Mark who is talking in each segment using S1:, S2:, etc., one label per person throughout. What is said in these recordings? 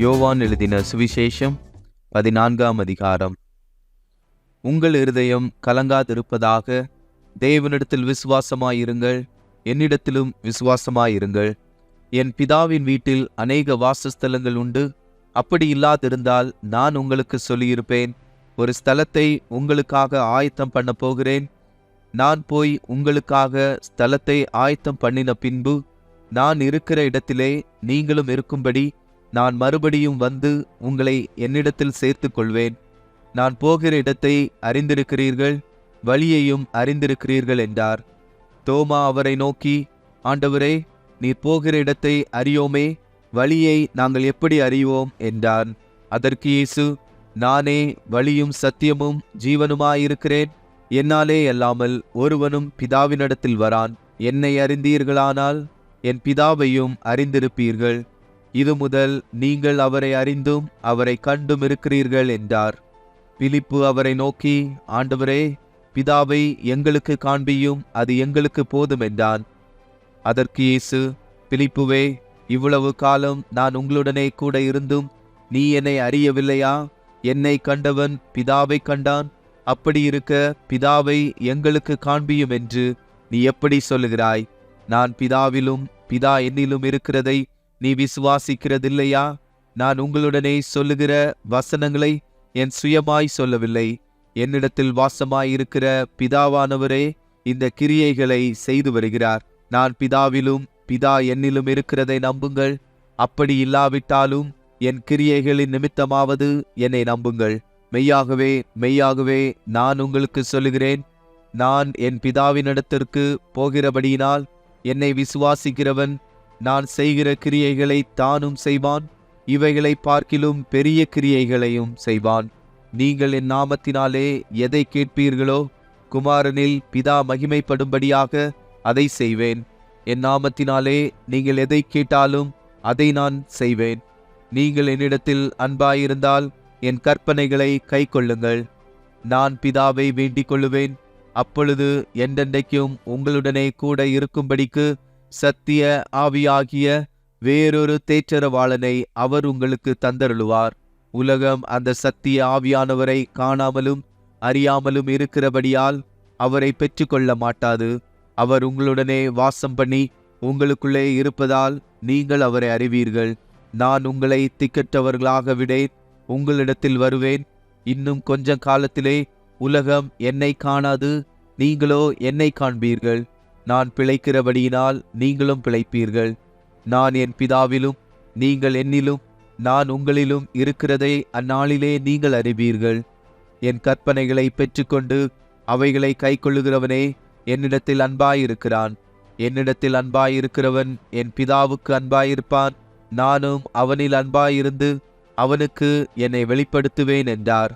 S1: யோவான் எழுதின சுவிசேஷம் 14ஆம் அதிகாரம். உங்கள் இருதயம் கலங்காதிருப்பதாக. தேவனிடத்தில் விசுவாசமாயிருங்கள், என்னிடத்திலும் விசுவாசமாயிருங்கள். என் பிதாவின் வீட்டில் அநேக வாசஸ்தலங்கள் உண்டு. அப்படி இல்லாதிருந்தால் நான் உங்களுக்கு சொல்லியிருப்பேன். ஒரு ஸ்தலத்தை உங்களுக்காக ஆயத்தம் பண்ண போகிறேன். நான் போய் உங்களுக்காக ஸ்தலத்தை ஆயத்தம் பண்ணின பின்பு நான் இருக்கிற இடத்திலே நீங்களும் இருக்கும்படி நான் மறுபடியும் வந்து உங்களை என்னிடத்தில் சேர்த்து கொள்வேன். நான் போகிற இடத்தை அறிந்திருக்கிறீர்கள், வழியையும் அறிந்திருக்கிறீர்கள் என்றார். தோமா அவரை நோக்கி, ஆண்டவரே, நீர் போகிற இடத்தை அறியோமே, வழியை நாங்கள் எப்படி அறிவோம் என்றான். அதற்கு இயேசு, நானே வழியும் சத்தியமும் ஜீவனுமாயிருக்கிறேன். என்னாலே அல்லாமல் ஒருவனும் பிதாவினிடத்தில் வரான். என்னை அறிந்தீர்களானால் என் பிதாவையும் அறிந்திருப்பீர்கள். இது முதல் நீங்கள் அவரை அறிந்தும் அவரை கண்டும் இருக்கிறீர்கள் என்றார். பிலிப்பு அவரை நோக்கி, ஆண்டவரே, பிதாவை எங்களுக்கு காண்பியும், அது எங்களுக்கு போதும் என்றான். அதற்கு இயேசு, பிலிப்புவே, இவ்வளவு காலம் நான் உங்களுடனே கூட இருந்தும் நீ என்னை அறியவில்லையா? என்னை கண்டவன் பிதாவை கண்டான். அப்படி இருக்க பிதாவை எங்களுக்கு காண்பியும் என்று நீ எப்படி சொல்லுகிறாய்? நான் பிதாவிலும் பிதா என்னிலும் இருக்கிறதை நீ விசுவாசிக்கிறதில்லையா? நான் உங்களுடனே சொல்லுகிற வசனங்களை என் சுயமாய் சொல்லவில்லை. என்னிடத்தில் வாசமாயிருக்கிற பிதாவானவரே இந்த கிரியைகளை செய்து வருகிறார். நான் பிதாவிலும் பிதா என்னிலும் இருக்கிறதை நம்புங்கள். அப்படி இல்லாவிட்டாலும் என் கிரியைகளின் நிமித்தமாவது என்னை நம்புங்கள். மெய்யாகவே மெய்யாகவே நான் உங்களுக்கு சொல்லுகிறேன், நான் என் பிதாவினிடத்திற்கு போகிறபடியினால் என்னை விசுவாசிக்கிறவன் நான் செய்கிற கிரியைகளை தானும் செய்வான், இவைகளை பார்க்கிலும் பெரிய கிரியைகளையும் செய்வான். நீங்கள் என் நாமத்தினாலே எதை கேட்பீர்களோ குமாரனில் பிதா மகிமைப்படும்படியாக அதை செய்வேன். என் நாமத்தினாலே நீங்கள் எதை கேட்டாலும் அதை நான் செய்வேன். நீங்கள் என்னிடத்தில் அன்பாயிருந்தால் என் கற்பனைகளை கைக்கொள்ளுங்கள். நான் பிதாவை வேண்டிக் கொள்ளுவேன். அப்பொழுது என்றென்றைக்கும் உங்களுடனே கூட இருக்கும்படிக்கு சத்திய ஆவியாகிய வேறொரு தேற்றரவாளனை அவர் உங்களுக்கு தந்தருளுவார். உலகம் அந்த சத்திய ஆவியானவரை காணாமலும் அறியாமலும் இருக்கிறபடியால் அவரை பெற்றுக்கொள்ள மாட்டாது. அவர் உங்களுடனே வாசம் பண்ணி உங்களுக்குள்ளே இருப்பதால் நீங்கள் அவரை அறிவீர்கள். நான் உங்களை திக்கற்றவர்களாக விடேன், உங்களிடத்தில் வருவேன். இன்னும் கொஞ்ச காலத்திலே உலகம் என்னை காணாது, நீங்களோ என்னை காண்பீர்கள். நான் பிழைக்கிறபடியினால் நீங்களும் பிழைப்பீர்கள். நான் என் பிதாவிலும் நீங்கள் என்னிலும் நான் உங்களிலும் இருக்கிறதை அந்நாளிலே நீங்கள் அறிவீர்கள். என் கற்பனைகளை பெற்றுக்கொண்டு அவைகளை கைக்கொள்ளுகிறவனே என்னிடத்தில் அன்பாயிருக்கிறான். என்னிடத்தில் அன்பாயிருக்கிறவன் என் பிதாவுக்கு அன்பாயிருப்பான். நானும் அவனில் அன்பாயிருந்து அவனுக்கு என்னை வெளிப்படுத்துவேன் என்றார்.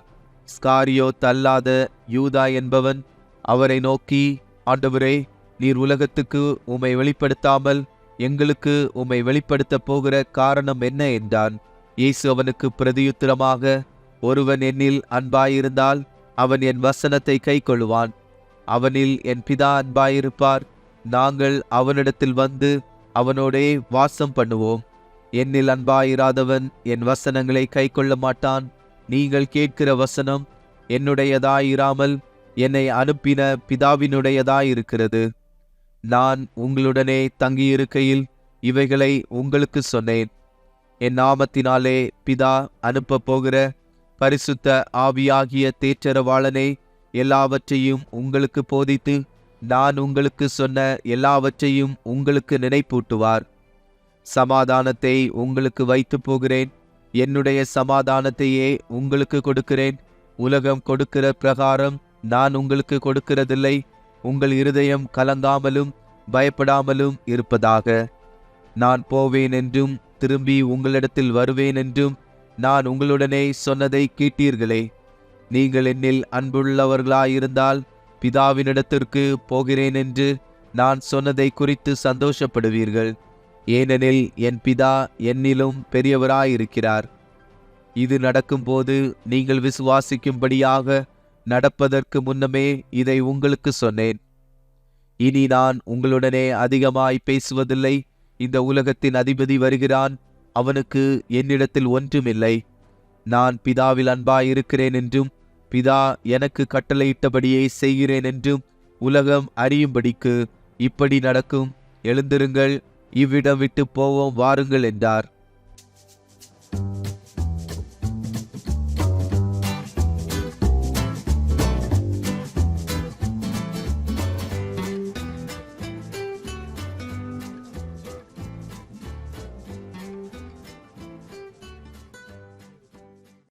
S1: ஸ்காரியோத் அல்லாத யூதா என்பவன் அவரை நோக்கி, ஆண்டவரே, நீர் உலகத்துக்கு உம்மை வெளிப்படுத்தாமல் எங்களுக்கு உம்மை வெளிப்படுத்தப் போகிற காரணம் என்ன என்றான். இயேசு அவனுக்கு பிரதியுத்தரமாக, ஒருவன் என்னில் அன்பாயிருந்தால் அவன் என் வசனத்தை கைக்கொள்ளுவான். அவனில் என் பிதா அன்பாயிருப்பார். நாங்கள் அவனிடத்தில் வந்து அவனோடே வாசம் பண்ணுவோம். என்னில் அன்பாயிராதவன் என் வசனங்களை கைக்கொள்ள மாட்டான். நீங்கள் கேட்கிற வசனம் என்னுடையதாயிராமல் என்னை அனுப்பின பிதாவினுடையதாயிருக்கிறது. நான் உங்களுடனே தங்கியிருக்கையில் இவைகளை உங்களுக்கு சொன்னேன். என் நாமத்தினாலே பிதா அனுப்பப் போகிற பரிசுத்த ஆவியாகிய தேற்றரவாளனே எல்லாவற்றையும் உங்களுக்கு போதித்து நான் உங்களுக்கு சொன்ன எல்லாவற்றையும் உங்களுக்கு நினைப்பூட்டுவார். சமாதானத்தை உங்களுக்கு வைத்து போகிறேன், என்னுடைய சமாதானத்தையே உங்களுக்கு கொடுக்கிறேன். உலகம் கொடுக்கிற பிரகாரம் நான் உங்களுக்கு கொடுக்கிறதில்லை. உங்கள் இருதயம் கலங்காமலும் பயப்படாமலும் இருப்பதாக. நான் போவேன் என்றும் திரும்பி உங்களிடத்தில் வருவேன் என்றும் நான் உங்களுடனே சொன்னதை கேட்டீர்களே. நீங்கள் என்னில் அன்புள்ளவர்களாயிருந்தால் பிதாவினிடத்திற்கு போகிறேன் என்று நான் சொன்னதை குறித்து சந்தோஷப்படுவீர்கள். ஏனெனில் என் பிதா என்னிலும் பெரியவராயிருக்கிறார். இது நடக்கும்போது நீங்கள் விசுவாசிக்கும்படியாக நடப்பதற்கு முன்னமே இதை உங்களுக்கு சொன்னேன். இனி நான் உங்களுடனே அதிகமாய் பேசுவதில்லை. இந்த உலகத்தின் அதிபதி வருகிறான். அவனுக்கு என்னிடத்தில் ஒன்றுமில்லை. நான் பிதாவில் அன்பாயிருக்கிறேன் என்றும் பிதா எனக்கு கட்டளையிட்டபடியே செய்கிறேன் என்றும் உலகம் அறியும்படிக்கு இப்படி நடக்கும். எழுந்திருங்கள், இவ்விடம் விட்டு போவோம் வாருங்கள் என்றார்.